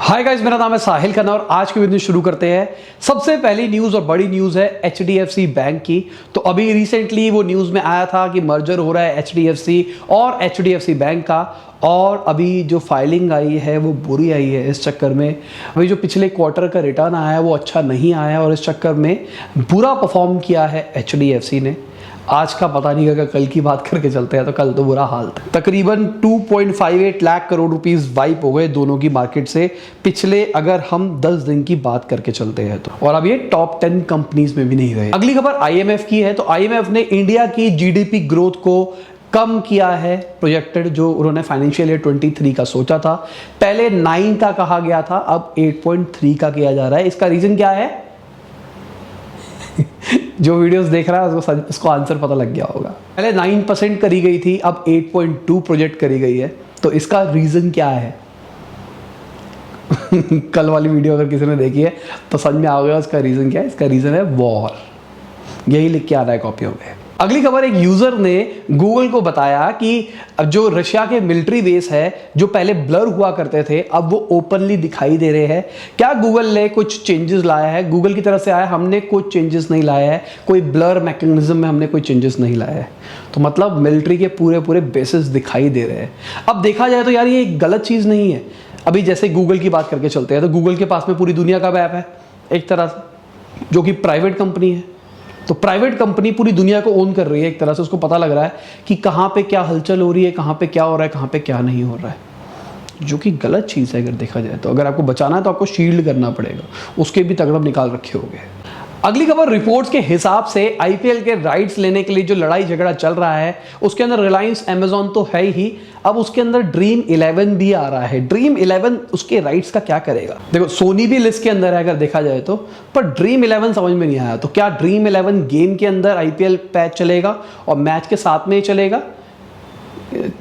Hi guys, मेरा नाम है साहिल खन्ना और आज की वीडियो शुरू करते हैं। सबसे पहली न्यूज़ और बड़ी न्यूज़ है एचडीएफसी बैंक की। तो अभी रिसेंटली वो न्यूज़ में आया था कि मर्जर हो रहा है एचडीएफसी और एचडीएफसी बैंक का, और अभी जो फाइलिंग आई है वो बुरी आई है। इस चक्कर में अभी जो पिछले क्वार्टर का रिटर्न आया है वो अच्छा नहीं आया है और इस चक्कर में बुरा परफॉर्म किया है एचडीएफसी ने। आज का पता नहीं, अगर कल की बात करके चलते हैं तो कल तो बुरा हाल था। तकरीबन 2.58 लाख करोड़ रुपीस वाइप हो गए दोनों की मार्केट से पिछले, अगर हम 10 दिन की बात करके चलते हैं तो। और अब ये टॉप 10 कंपनीज में भी नहीं रहे। अगली खबर आईएमएफ की है। तो आईएमएफ ने इंडिया की जीडीपी ग्रोथ को कम किया है प्रोजेक्टेड, जो उन्होंने फाइनेंशियल ईयर 23 का सोचा था। पहले 9 का कहा गया था, अब 8.3 का किया जा रहा है। इसका रीजन क्या है? जो वीडियोस देख रहा है उसको आंसर पता लग गया होगा। पहले 9% करी गई थी, अब 8.2 प्रोजेक्ट करी गई है। तो इसका रीजन क्या है? कल वाली वीडियो अगर किसी ने देखी है तो समझ में आ गया इसका रीजन क्या है। इसका रीजन है वॉर। यही लिख के आ रहा है कॉपियों में। अगली खबर, एक यूजर ने गूगल को बताया कि जो रशिया के मिलिट्री बेस है जो पहले ब्लर हुआ करते थे अब वो ओपनली दिखाई दे रहे हैं। क्या गूगल ने कुछ चेंजेस लाया है? गूगल की तरफ से आया, हमने कुछ चेंजेस नहीं लाया है, कोई ब्लर मैकेनिज्म में हमने कोई चेंजेस नहीं लाया है। तो मतलब मिलिट्री के पूरे बेसिस दिखाई दे रहे हैं। अब देखा जाए तो यार ये एक गलत चीज़ नहीं है। अभी जैसे गूगल की बात करके चलते हैं तो गूगल के पास में पूरी दुनिया का मैप है एक तरह से, जो कि प्राइवेट कंपनी है। तो प्राइवेट कंपनी पूरी दुनिया को ओन कर रही है एक तरह से। उसको पता लग रहा है कि कहाँ पे क्या हलचल हो रही है, कहाँ पे क्या हो रहा है, कहाँ पे क्या नहीं हो रहा है, जो कि गलत चीज़ है अगर देखा जाए तो। अगर आपको बचाना है तो आपको शील्ड करना पड़ेगा, उसके भी तगड़म निकाल रखे होंगे। अगली खबर, रिपोर्ट्स के हिसाब से आईपीएल के राइट्स लेने के लिए जो लड़ाई झगड़ा चल रहा है उसके अंदर रिलायंस अमेजॉन तो है ही, अब उसके अंदर ड्रीम 11 भी आ रहा है। ड्रीम 11 उसके राइट्स का क्या करेगा? देखो, सोनी भी लिस्ट के अंदर है अगर देखा जाए तो, पर ड्रीम 11 समझ में नहीं आया। तो क्या ड्रीम 11 गेम के अंदर आईपीएल पैच चलेगा और मैच के साथ में ही चलेगा?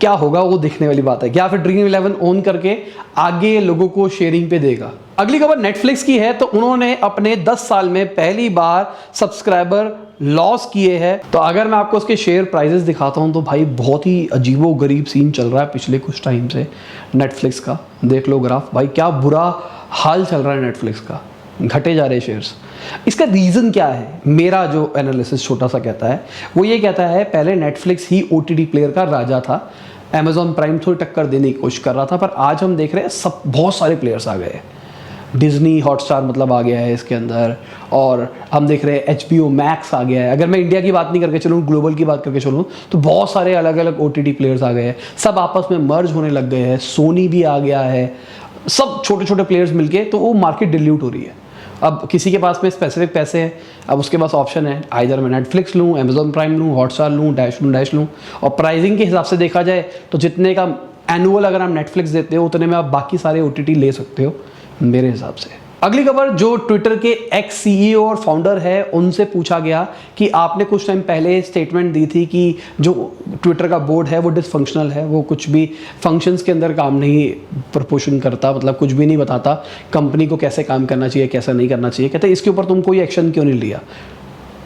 क्या होगा वो देखने वाली बात है। क्या फिर ड्रीम 11 ओन करके आगे लोगों को शेयरिंग पे देगा? अगली खबर नेटफ्लिक्स की है। तो उन्होंने अपने 10 साल में पहली बार सब्सक्राइबर लॉस किए हैं। तो अगर मैं आपको उसके शेयर प्राइसेस दिखाता हूं तो भाई बहुत ही अजीबो गरीब सीन चल रहा है पिछले कुछ टाइम से नेटफ्लिक्स का। देख लो ग्राफ भाई, क्या बुरा हाल चल रहा है नेटफ्लिक्स का, घटे जा रहे शेयर्स। इसका रीज़न क्या है? मेरा जो एनालिसिस छोटा सा कहता है वो ये कहता है, पहले नेटफ्लिक्स ही ओटीटी प्लेयर का राजा था, अमेजॉन प्राइम थोड़ी टक्कर देने की कोशिश कर रहा था, पर आज हम देख रहे हैं सब बहुत सारे प्लेयर्स आ गए हैं। डिज्नी हॉटस्टार मतलब आ गया है इसके अंदर, और हम देख रहे हैं एचबीओ मैक्स आ गया है। अगर मैं इंडिया की बात नहीं करके चलूँ, ग्लोबल की बात करके चलूँ तो बहुत सारे अलग अलग ओटीटी प्लेयर्स आ गए हैं, सब आपस में मर्ज होने लग गए हैं। सोनी भी आ गया है, सब छोटे छोटे प्लेयर्स मिलके, तो वो मार्केट डिल्यूट हो रही है। अब किसी के पास में स्पेसिफिक पैसे हैं, अब उसके पास ऑप्शन है, आइदर मैं नेटफ्लिक्स लूँ, अमेजॉन प्राइम लूँ, हॉटस्टार लूँ, डैश लूँ। और प्राइसिंग के हिसाब से देखा जाए तो जितने का एनुअल अगर आप नेटफ्लिक्स देते हो उतने में आप बाकी सारे ओटीटी ले सकते हो मेरे हिसाब से। अगली खबर, जो ट्विटर के एक्स सीईओ और फाउंडर है उनसे पूछा गया कि आपने कुछ टाइम पहले स्टेटमेंट दी थी कि जो ट्विटर का बोर्ड है वो डिसफंक्शनल है, वो कुछ भी फंक्शंस के अंदर काम नहीं प्रपोर्शन करता, मतलब कुछ भी नहीं बताता कंपनी को कैसे काम करना चाहिए, कैसा नहीं करना चाहिए। कहते इसके ऊपर तुम कोई एक्शन क्यों नहीं लिया?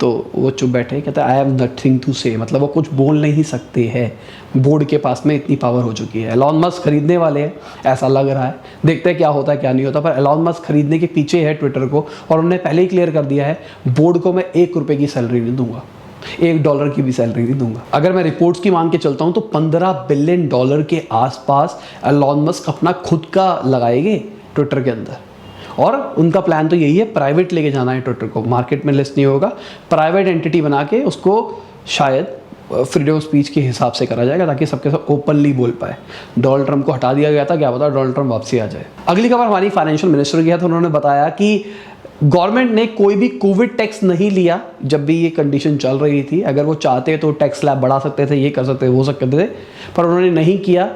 तो वो चुप बैठे, कहते आई हैव नथिंग टू से, मतलब वो कुछ बोल नहीं सकते हैं। बोर्ड के पास में इतनी पावर हो चुकी है। एलॉन मस्क खरीदने वाले हैं ऐसा लग रहा है, देखते हैं क्या होता है क्या नहीं होता। पर एलॉन मस्क खरीदने के पीछे है ट्विटर को, और उन्होंने पहले ही क्लियर कर दिया है बोर्ड को मैं 1 रुपये की सैलरी नहीं दूंगा, $1 की भी सैलरी नहीं दूंगा। अगर मैं रिपोर्ट्स की मान के चलता हूं तो $15 बिलियन के आसपास एलॉन मस्क अपना खुद का लगाएंगे ट्विटर के अंदर, और उनका प्लान तो यही है, प्राइवेट लेके जाना है ट्विटर को, मार्केट में लिस्ट नहीं होगा, प्राइवेट एंटिटी बना के उसको शायद फ्रीडम ऑफ स्पीच के हिसाब से करा जाएगा ताकि सबके साथ ओपनली बोल पाए। डोनाल्ड ट्रंप को हटा दिया गया था, क्या पता डोनाल्ड ट्रंप वापसी आ जाए। अगली खबर हमारी फाइनेंशियल मिनिस्टर की है। तो उन्होंने बताया कि गवर्नमेंट ने कोई भी कोविड टैक्स नहीं लिया जब भी ये कंडीशन चल रही थी। अगर वो चाहते तो टैक्स स्लैब बढ़ा सकते थे, ये कर सकते थे, वो सकते थे, पर उन्होंने नहीं किया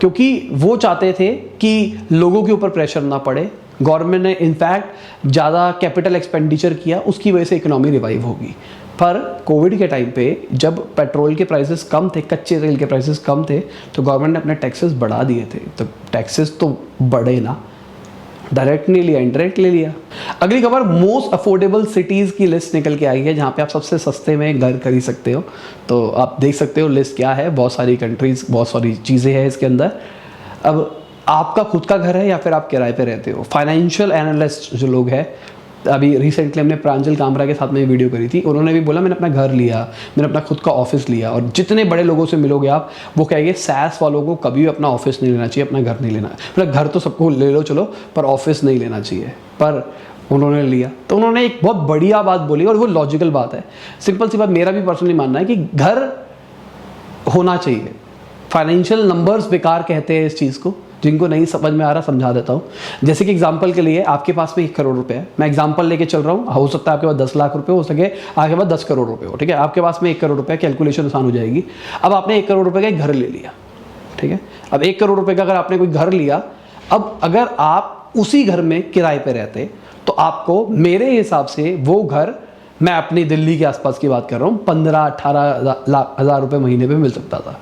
क्योंकि वो चाहते थे कि लोगों के ऊपर प्रेशर ना पड़े। गवर्नमेंट ने इनफैक्ट ज़्यादा कैपिटल एक्सपेंडिचर किया, उसकी वजह से इकोनॉमी रिवाइव होगी। पर कोविड के टाइम पे जब पेट्रोल के प्राइसेस कम थे, कच्चे तेल के प्राइसेस कम थे, तो गवर्नमेंट ने अपने टैक्सेस बढ़ा दिए थे। तो टैक्सेस तो बढ़े ना, डायरेक्ट नहीं लिया, इनडायरेक्ट ले लिया। अगली खबर, मोस्ट अफोर्डेबल सिटीज़ की लिस्ट निकल के आई है जहाँ पे आप सबसे सस्ते में घर खरीद सकते हो। तो आप देख सकते हो लिस्ट क्या है, बहुत सारी कंट्रीज़, बहुत सारी चीज़ें हैं इसके अंदर। अब आपका खुद का घर है या फिर आप किराए पे रहते हो। फाइनेंशियल एनालिस्ट जो लोग हैं, अभी रिसेंटली हमने प्रांजल कामरा के साथ में वीडियो करी थी, उन्होंने भी बोला मैंने अपना घर लिया, मैंने अपना खुद का ऑफिस लिया। और जितने बड़े लोगों से मिलोगे आप, वो कहेंगे सैस वालों को कभी भी अपना ऑफिस नहीं लेना चाहिए, अपना घर नहीं लेना। मतलब घर तो सबको ले लो चलो, पर ऑफिस नहीं लेना चाहिए। पर उन्होंने लिया, तो उन्होंने एक बहुत बढ़िया बात बोली और वो लॉजिकल बात है। सिंपल सी बात, मेरा भी पर्सनली मानना है कि घर होना चाहिए। फाइनेंशियल नंबर्स बेकार कहते हैं इस चीज़ को, जिनको नहीं समझ में आ रहा समझा देता हूँ। जैसे कि एग्जांपल के लिए आपके पास में 1 करोड़ रुपए है, मैं एग्जांपल लेके चल रहा हूँ, हो सकता है आपके पास 10 लाख रुपए हो सके, आपके पास 10 करोड़ रुपए हो, ठीक है। आपके पास में 1 करोड़ रुपए, कैलकुलेशन आसान हो जाएगी। अब आपने 1 करोड़ रुपए का एक घर ले लिया, ठीक है। अब 1 करोड़ रुपए का अगर आपने कोई घर लिया, अब अगर आप उसी घर में किराए पे रहते तो आपको, मेरे हिसाब से वो घर, मैं अपनी दिल्ली के आसपास की बात कर रहा हूँ, 15-18 हज़ार रुपये महीने पे मिल सकता था।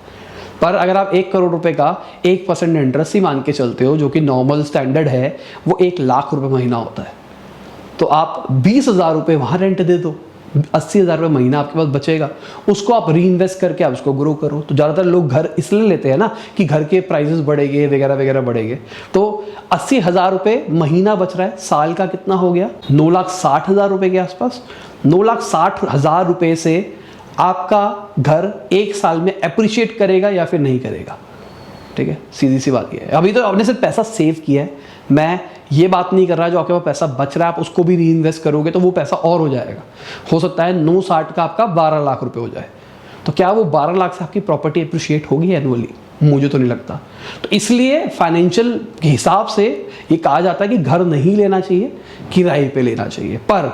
पर अगर आप 1 करोड़ रुपए का 1% इंटरेस्ट ही मान के चलते हो, जो कि नॉर्मल स्टैंडर्ड है, वो 1 लाख रुपए महीना होता है। तो आप 20,000 रुपये वहाँ रेंट दे दो, 80,000 रुपये महीना आपके पास बचेगा। उसको आप री इन्वेस्ट करके आप उसको ग्रो करो। तो ज़्यादातर लोग घर इसलिए लेते हैं ना कि घर के प्राइसेस बढ़ेंगे वगैरह वगैरह बढ़ेंगे। तो 80,000 रुपये महीना बच रहा है, साल का कितना हो गया? 9,60,000 रुपये के आसपास। 9,60,000 रुपये से आपका घर 1 साल में अप्रिशिएट करेगा या फिर नहीं करेगा, ठीक है। सीधी सी बात ये है। अभी तो आपने सिर्फ पैसा सेव किया है, मैं ये बात नहीं कर रहा। जो आपके पास पैसा बच रहा है, आप उसको भी री इन्वेस्ट करोगे तो वो पैसा और हो जाएगा। हो सकता है 9,60 का आपका 12 लाख रुपए हो जाए। तो क्या वो 12 लाख से आपकी प्रॉपर्टी अप्रिशिएट होगी एनुअली? मुझे तो नहीं लगता। तो इसलिए फाइनेंशियल के हिसाब से ये कहा जाता है कि घर नहीं लेना चाहिए, किराए पे लेना चाहिए। पर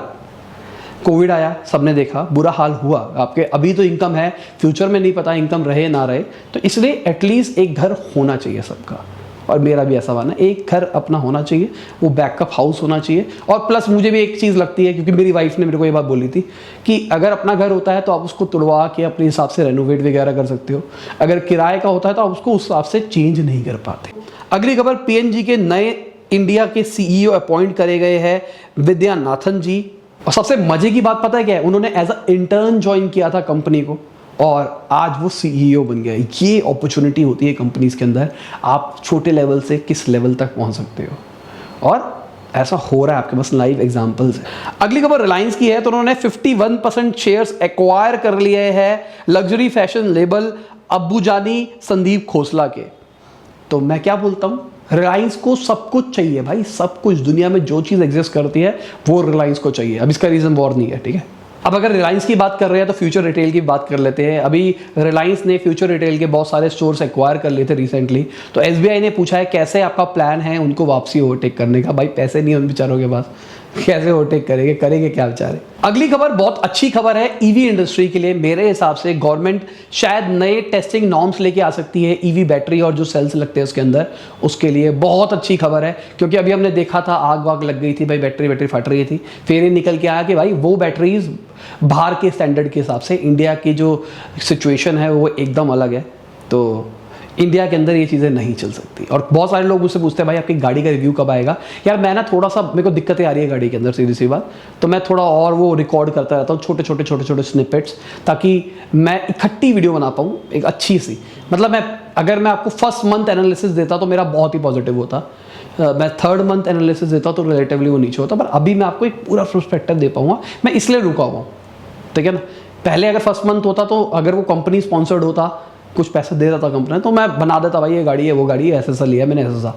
कोविड आया, सबने देखा, बुरा हाल हुआ। आपके अभी तो इनकम है, फ्यूचर में नहीं पता इनकम रहे ना रहे। तो इसलिए एटलीस्ट एक घर होना चाहिए सबका। और मेरा भी ऐसा मानना है, एक घर अपना होना चाहिए, वो बैकअप हाउस होना चाहिए। और प्लस मुझे भी एक चीज़ लगती है, क्योंकि मेरी वाइफ ने मेरे को ये बात बोली थी कि अगर अपना घर होता है तो आप उसको तुड़वा के अपने हिसाब से रेनोवेट वगैरह कर सकते हो। अगर किराए का होता है तो आप उसको उस हिसाब से चेंज नहीं कर पाते। अगली खबर, पीएनजी के नए इंडिया के सीईओ अपॉइंट करे गए हैं विद्यानाथन जी। और सबसे मजे की बात पता है क्या है? उन्होंने एज अ इंटर्न ज्वाइन किया था कंपनी को और आज वो सीईओ बन गया। ये अपॉर्चुनिटी होती है कंपनीज के अंदर, आप छोटे लेवल से किस लेवल तक पहुंच सकते हो। और ऐसा हो रहा है, आपके पास लाइव एग्जांपल्स है। अगली खबर रिलायंस की है। तो उन्होंने 51% शेयर्स एक्वायर कर लिए हैं luxury fashion label Abu Jani Sandeep Khosla के। तो मैं क्या बोलता हूं, रिलायंस को सब कुछ चाहिए भाई, सब कुछ। दुनिया में जो चीज़ एग्जिस्ट करती है वो रिलायंस को चाहिए। अब इसका रीज़न वॉर नहीं है, ठीक है। अब अगर रिलायंस की बात कर रहे हैं तो फ्यूचर रिटेल की बात कर लेते हैं। अभी रिलायंस ने फ्यूचर रिटेल के बहुत सारे स्टोर्स एक्वायर कर लिए थे रिसेंटली। तो एसबीआई ने पूछा है कैसे आपका प्लान है उनको वापसी ओवरटेक करने का। भाई पैसे नहीं उन बेचारों के पास, कैसे ओवरटेक करेंगे क्या बेचारे। अगली खबर बहुत अच्छी खबर है ईवी इंडस्ट्री के लिए। मेरे हिसाब से गवर्नमेंट शायद नए टेस्टिंग नॉर्म्स लेके आ सकती है ईवी बैटरी और जो सेल्स लगते हैं उसके अंदर, उसके लिए बहुत अच्छी खबर है। क्योंकि अभी हमने देखा था आग वाग लग गई थी भाई, बैटरी फट रही थी। फिर ये निकल के आया कि भाई वो बैटरीज बाहर के स्टैंडर्ड के हिसाब से, इंडिया की जो सिचुएशन है वो एकदम अलग है। तो इंडिया के अंदर ये चीज़ें नहीं चल सकती। और बहुत सारे लोग मुझसे पूछते हैं भाई आपकी गाड़ी का रिव्यू कब आएगा। यार मैं ना थोड़ा सा, मेरे को दिक्कतें आ रही है गाड़ी के अंदर, सीधी सी बात। तो मैं थोड़ा और वो रिकॉर्ड करता रहता हूँ छोटे छोटे स्निपेट्स, ताकि मैं इकट्ठी वीडियो बना पाऊँ एक अच्छी सी। मतलब अगर मैं आपको फर्स्ट मंथ एनालिसिस देता तो मेरा बहुत ही पॉजिटिव होता। मैं थर्ड मंथ एनालिसिस देता तो रिलेटिवली वो नीचे होता। पर अभी मैं आपको एक पूरा पर्सपेक्टिव दे पाऊँगा, मैं इसलिए रुका हुआ हूँ, ठीक है ना। पहले अगर फर्स्ट मंथ होता तो अगर वो कंपनी स्पॉन्सर्ड होता, कुछ पैसे दे रहा था कंपनी, तो मैं बना देता भाई ये गाड़ी है वो गाड़ी है, ऐसा लिया मैंने ऐसा।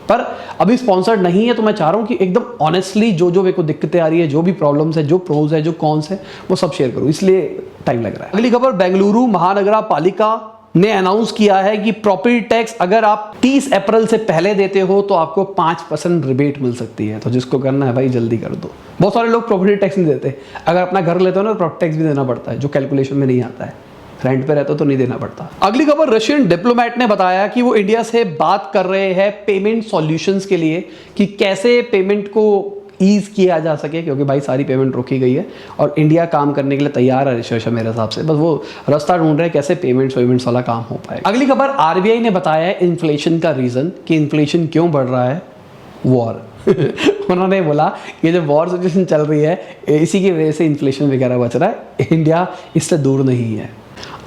पर अभी स्पॉन्सर्ड नहीं है तो मैं चाह रहा हूँ कि एकदम ऑनेस्टली जो मेरे को दिक्कतें आ रही है, जो भी प्रॉब्लम्स है, जो प्रोज है, जो कॉन्स है, वो सब शेयर करूँ, इसलिए टाइम लग रहा है। अगली खबर, बेंगलुरु महानगरा पालिका ने अनाउंस किया है कि प्रॉपर्टी टैक्स अगर आप 30 अप्रैल से पहले देते हो तो आपको 5% रिबेट मिल सकती है। तो जिसको करना है भाई जल्दी कर दो। बहुत सारे लोग प्रॉपर्टी टैक्स नहीं देते। अगर अपना घर लेते हो ना तो प्रॉपर्टी टैक्स भी देना पड़ता है, जो कैलकुलेशन में नहीं आता है। रेंट पे रहते हो तो नहीं देना पड़ता। अगली खबर, रशियन डिप्लोमेट ने बताया कि वो इंडिया से बात कर रहे हैं पेमेंट सॉल्यूशंस के लिए, कि कैसे पेमेंट को ईज किया जा सके, क्योंकि भाई सारी पेमेंट रोकी गई है और इंडिया काम करने के लिए तैयार है रशिया मेरे हिसाब से। बस वो रास्ता ढूंढ रहे हैं कैसे पेमेंट्स वाला काम हो पाए। अगली खबर, आरबीआई ने बताया है इन्फ्लेशन का रीजन, कि इन्फ्लेशन क्यों बढ़ रहा है, वॉर। उन्होंने बोला ये जो वॉर सिचुएशन चल रही है इसी की वजह से इन्फ्लेशन वगैरह बच रहा है, इंडिया इससे दूर नहीं है।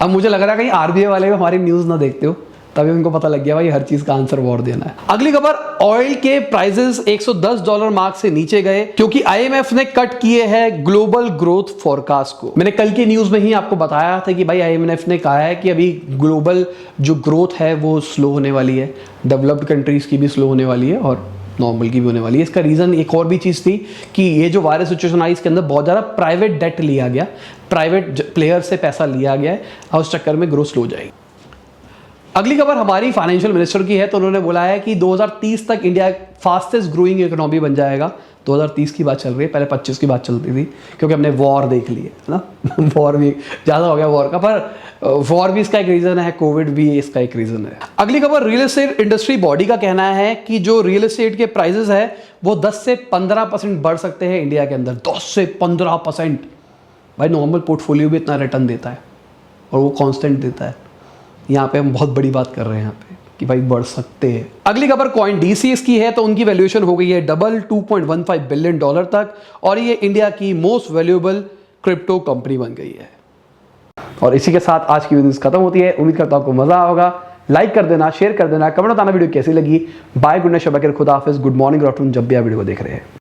अब मुझे लग रहा है कहीं आरबीआई वाले भी हमारी न्यूज़ ना देखते हो, तभी उनको पता लग गया भाई हर चीज का आंसर वॉर देना है। अगली खबर, ऑयल के प्राइसेस $110 मार्क से नीचे गए क्योंकि आईएमएफ ने कट किए हैं ग्लोबल ग्रोथ फोरकास्ट को। मैंने कल की न्यूज में ही आपको बताया था कि भाई आईएमएफ ने कहा है कि अभी ग्लोबल जो ग्रोथ है वो स्लो होने वाली है, डेवलप्ड कंट्रीज की भी स्लो होने वाली है और नॉर्मल की भी होने वाली है। इसका रीजन एक और भी चीज थी कि ये जो वायरस सिचुएशन आई इसके अंदर बहुत ज्यादा प्राइवेट डेट लिया गया, प्राइवेट प्लेयर से पैसा लिया गया है और उस चक्कर में ग्रोथ स्लो हो जाएगी। अगली खबर हमारी फाइनेंशियल मिनिस्टर की है, तो उन्होंने बोला है कि 2030 तक इंडिया फास्टेस्ट ग्रोइंग इकोनॉमी बन जाएगा। 2030 की बात चल रही है, पहले 25 की बात चलती थी क्योंकि हमने वॉर देख ली है ना वॉर भी ज़्यादा हो गया वॉर का, पर वॉर भी इसका एक रीज़न है, कोविड भी इसका एक रीज़न है। अगली खबर, रियल एस्टेट इंडस्ट्री बॉडी का कहना है कि जो रियल एस्टेट के प्राइजेस है वो 10 से 15% बढ़ सकते हैं इंडिया के अंदर। 10 से 15%। भाई नॉर्मल पोर्टफोलियो भी इतना रिटर्न देता है और वो कॉन्स्टेंट देता है। यहाँ पे हम बहुत बड़ी बात कर रहे हैं यहाँ पे कि भाई बढ़ सकते हैं। अगली खबर कॉइन डीसीएस की है, तो उनकी वैल्यूएशन हो गई है डबल $2.15 बिलियन तक और ये इंडिया की मोस्ट वैल्यूएबल क्रिप्टो कंपनी बन गई है। और इसी के साथ आज की वीडियो खत्म होती है। उम्मीद करता हूं आपको मजा होगा। लाइक कर देना, शेयर कर देना, कमेंट बताना वीडियो कैसी लगी। बाय, गुड नाइट, शब खुदा हाफिज, गुड मॉर्निंग, गुड आफ्टरनून जब भी आप वीडियो को देख रहे हैं।